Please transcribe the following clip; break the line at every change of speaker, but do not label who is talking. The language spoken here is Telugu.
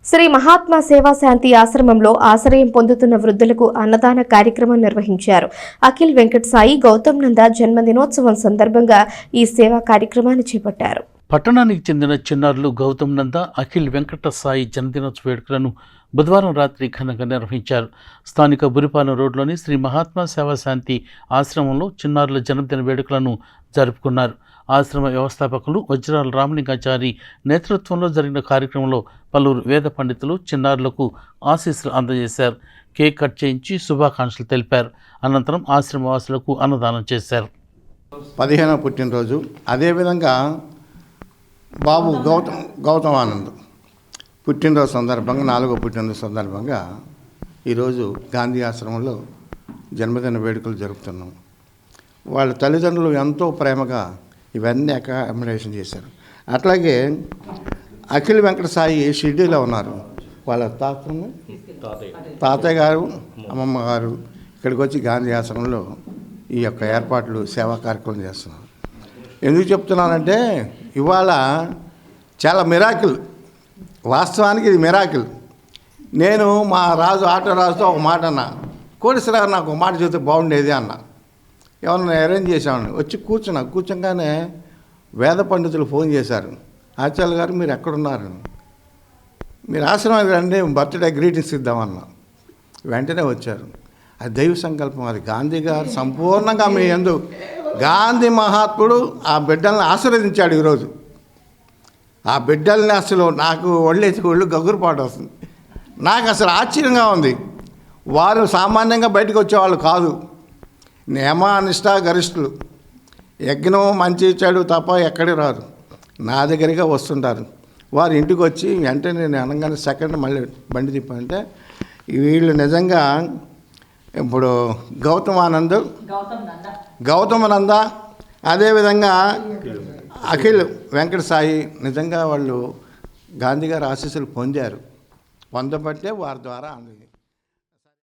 శ్రీ మహాత్మా సేవా శాంతి ఆశ్రమంలో ఆశ్రయం పొందుతున్న వృద్ధులకు అన్నదాన కార్యక్రమం నిర్వహించారు. అఖిల్ వెంకట్ సాయి గౌతమ్ నంద జన్మదినోత్సవం సందర్భంగా ఈ సేవా కార్యక్రమాన్ని చేపట్టారు.
పట్టణానికి చెందిన చిన్నారులు గౌతమ్ నంద అఖిల్ వెంకట సాయి జన్మదినోత్సవ వేడుకలను బుధవారం రాత్రి ఘనంగా నిర్వహించారు. స్థానిక బురిపాలెం రోడ్లోని శ్రీ మహాత్మా సేవా శాంతి ఆశ్రమంలో చిన్నారుల జన్మదిన వేడుకలను జరుపుకున్నారు. ఆశ్రమ వ్యవస్థాపకులు వజ్రాల రామలింగాచారి నేతృత్వంలో జరిగిన కార్యక్రమంలో పలువురు వేద పండితులు చిన్నారులకు ఆశీస్సులు అందజేశారు. కేక్ కట్ చేయించి శుభాకాంక్షలు తెలిపారు. అనంతరం ఆశ్రమవాసులకు అన్నదానం చేశారు.
15వ పుట్టినరోజు, అదేవిధంగా బాబు గౌతమ్ ఆనంద్ పుట్టినరోజు సందర్భంగా 4వ పుట్టినరోజు సందర్భంగా ఈరోజు గాంధీ ఆశ్రమంలో జన్మదిన వేడుకలు జరుపుతున్నాం. వాళ్ళ తల్లిదండ్రులు ఎంతో ప్రేమగా ఇవన్నీ అకామిడేషన్ చేశారు. అట్లాగే అఖిల్ వెంకట సాయి షిర్డీలో ఉన్నారు. వాళ్ళ తాతయ్య గారు అమ్మమ్మ గారు ఇక్కడికి వచ్చి గాంధీ ఆశ్రమంలో ఈ యొక్క ఏర్పాట్లు సేవా కార్యక్రమం చేస్తున్నారు. ఎందుకు చెప్తున్నానంటే ఇవాళ చాలా మిరాకిల్, వాస్తవానికి ఇది మిరాకిల్. నేను మా ఆటో రాజుతో ఒక మాట అన్నా, కోటేశ్వరరావు నాకు ఒక మాట చెబితే బాగుండేది అన్నా. ఎవరన్నా అరేంజ్ చేసామని వచ్చి కూర్చోగానే వేద పండితులు ఫోన్ చేశారు. ఆచార్య గారు మీరు ఎక్కడున్నారు, మీరు ఆశ్రమానికి రండి, బర్త్డే గ్రీటింగ్స్ ఇద్దామన్నా. వెంటనే వచ్చారు. అది దైవ సంకల్పం. అది గాంధీ గారు సంపూర్ణంగా మీ యందు గాంధీ మహాత్ముడు ఆ బిడ్డల్ని ఆశీర్వదించాడు. ఈరోజు ఆ బిడ్డల్ని అసలు నాకు ఒళ్ళు గగురుపాటు వస్తుంది. నాకు అసలు ఆశ్చర్యంగా ఉంది. వారు సామాన్యంగా బయటకు వచ్చేవాళ్ళు కాదు, నియమానిష్ట గరిష్ఠులు. యజ్ఞం మంచి చెడు తప్ప ఎక్కడికి రాదు, నా దగ్గరగా వస్తుంటారు. వారు ఇంటికి వచ్చి వెంటనే నేను అనగానే సెకండ్ మళ్ళీ బండి తిప్పంటే వీళ్ళు నిజంగా ఇప్పుడు గౌతమ్ నంద అదేవిధంగా అఖిల్ వెంకట సాయి నిజంగా వాళ్ళు గాంధీ గారి ఆశీస్సులు పొందారు. పొందబట్టే వారి ద్వారా అందింది.